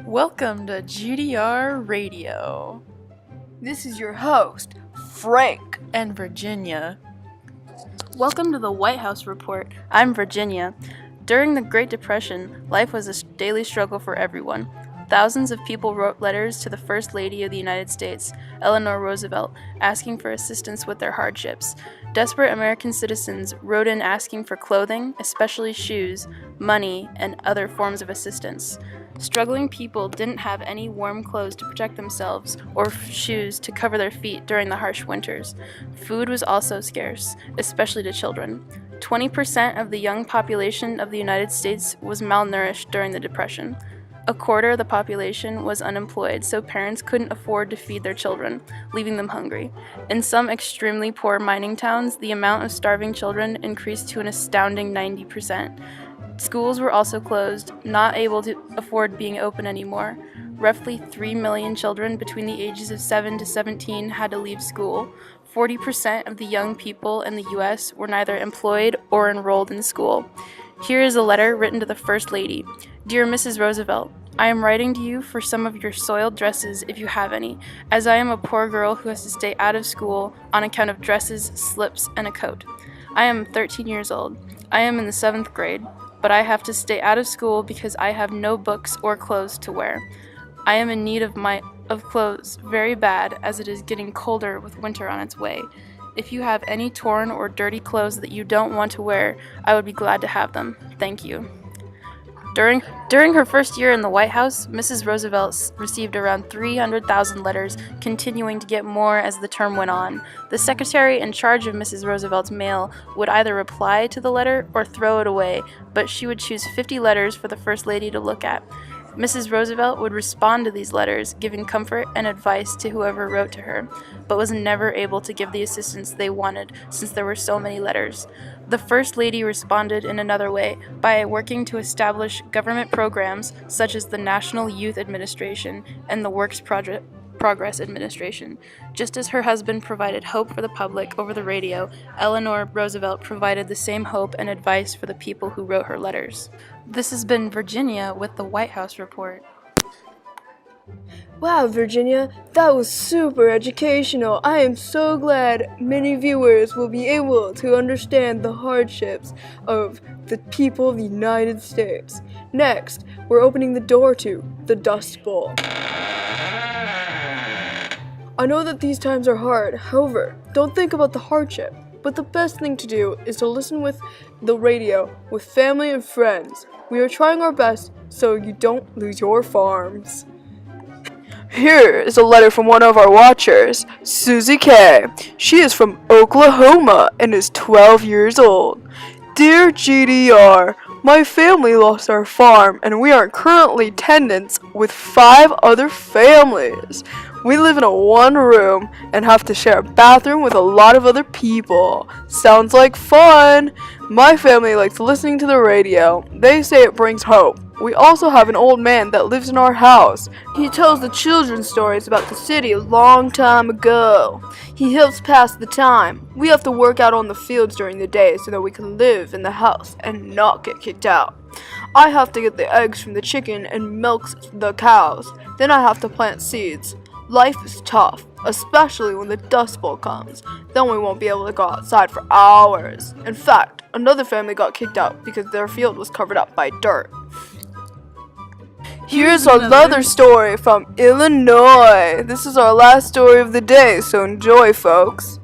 Welcome to GDR Radio. This is your host, Frank. And Virginia. Welcome to the White House Report. I'm Virginia. During the Great Depression, life was a daily struggle for everyone. Thousands of people wrote letters to the First Lady of the United States, Eleanor Roosevelt, asking for assistance with their hardships. Desperate American citizens wrote in asking for clothing, especially shoes, money, and other forms of assistance. Struggling people didn't have any warm clothes to protect themselves or shoes to cover their feet during the harsh winters. Food was also scarce, especially to children. 20% of the young population of the United States was malnourished during the Depression. A quarter of the population was unemployed, so parents couldn't afford to feed their children, leaving them hungry. In some extremely poor mining towns, the amount of starving children increased to an astounding 90%. Schools were also closed, not able to afford being open anymore. Roughly 3 million children between the ages of 7 to 17 had to leave school. 40% of the young people in the U.S. were neither employed or enrolled in school. Here is a letter written to the First Lady. Dear Mrs. Roosevelt, I am writing to you for some of your soiled dresses if you have any, as I am a poor girl who has to stay out of school on account of dresses, slips, and a coat. I am 13 years old. I am in the 7th grade, but I have to stay out of school because I have no books or clothes to wear. I am in need of clothes very bad, as it is getting colder with winter on its way. If you have any torn or dirty clothes that you don't want to wear, I would be glad to have them. Thank you. During her first year in the White House, Mrs. Roosevelt received around 300,000 letters, continuing to get more as the term went on. The secretary in charge of Mrs. Roosevelt's mail would either reply to the letter or throw it away, but she would choose 50 letters for the First Lady to look at. Mrs. Roosevelt would respond to these letters, giving comfort and advice to whoever wrote to her, but was never able to give the assistance they wanted since there were so many letters. The First Lady responded in another way by working to establish government programs such as the National Youth Administration and the Works Progress Administration. Just as her husband provided hope for the public over the radio, Eleanor Roosevelt provided the same hope and advice for the people who wrote her letters. This has been Virginia with the White House Report. Wow, Virginia, that was super educational. I am so glad many viewers will be able to understand the hardships of the people of the United States. Next, we're opening the door to the Dust Bowl. I know that these times are hard. However, don't think about the hardship. But the best thing to do is to listen with the radio with family and friends. We are trying our best so you don't lose your farms. Here is a letter from one of our watchers, Susie K. She is from Oklahoma and is 12 years old. Dear GDR, my family lost our farm and we are currently tenants with 5 other families. We live in a one room and have to share a bathroom with a lot of other people. Sounds like fun! My family likes listening to the radio. They say it brings hope. We also have an old man that lives in our house. He tells the children stories about the city a long time ago. He helps pass the time. We have to work out on the fields during the day so that we can live in the house and not get kicked out. I have to get the eggs from the chicken and milk the cows. Then I have to plant seeds. Life is tough, especially when the Dust Bowl comes. Then we won't be able to go outside for hours. In fact, another family got kicked out because their field was covered up by dirt. Here's another story from Illinois. This is our last story of the day, so enjoy, folks.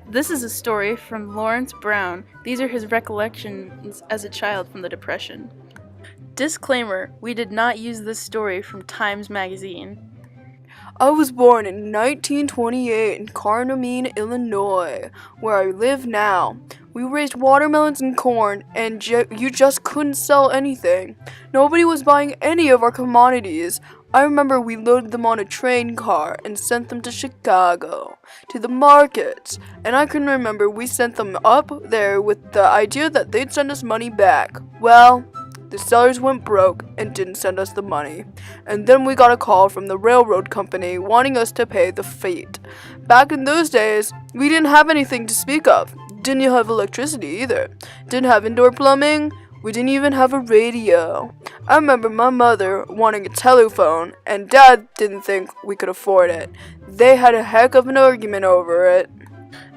This is a story from Lawrence Brown. These are his recollections as a child from the Depression. Disclaimer, we did not use this story from Times Magazine. I was born in 1928 in Carnamine, Illinois, where I live now. We raised watermelons and corn, and you just couldn't sell anything. Nobody was buying any of our commodities. I remember we loaded them on a train car and sent them to Chicago, to the markets. And I can remember we sent them up there with the idea that they'd send us money back. Well, the sellers went broke and didn't send us the money. And then we got a call from the railroad company wanting us to pay the freight. Back in those days, we didn't have anything to speak of. Didn't have electricity either. Didn't have indoor plumbing. We didn't even have a radio. I remember my mother wanting a telephone, and Dad didn't think we could afford it. They had a heck of an argument over it.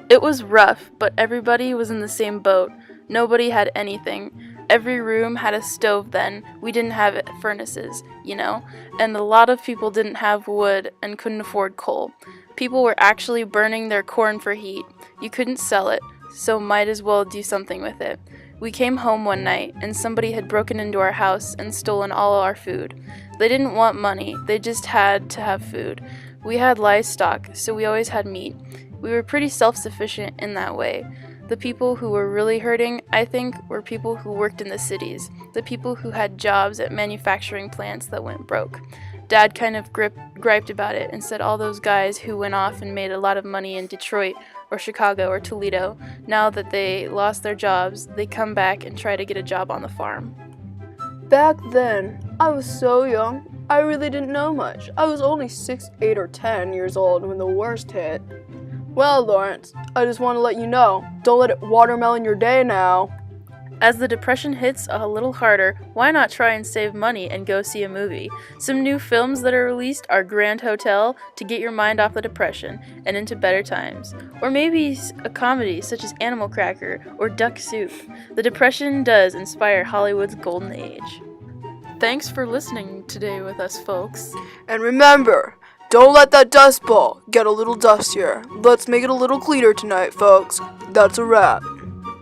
It was rough, but everybody was in the same boat. Nobody had anything. Every room had a stove then. We didn't have furnaces, and a lot of people didn't have wood and couldn't afford coal. People were actually burning their corn for heat. You couldn't sell it, so might as well do something with it. We came home one night, and somebody had broken into our house and stolen all our food. They didn't want money, they just had to have food. We had livestock, so we always had meat. We were pretty self-sufficient in that way. The people who were really hurting, I think, were people who worked in the cities, the people who had jobs at manufacturing plants that went broke. Dad kind of griped about it and said all those guys who went off and made a lot of money in Detroit or Chicago or Toledo, now that they lost their jobs, they come back and try to get a job on the farm. Back then, I was so young, I really didn't know much. I was only 6, 8, or 10 years old when the worst hit. Well, Lawrence, I just want to let you know, don't let it watermelon your day now. As the depression hits a little harder, why not try and save money and go see a movie? Some new films that are released are Grand Hotel to get your mind off the depression and into better times. Or maybe a comedy such as Animal Cracker or Duck Soup. The depression does inspire Hollywood's golden age. Thanks for listening today with us, folks. And remember, don't let that dust ball get a little dustier. Let's make it a little cleaner tonight, folks. That's a wrap.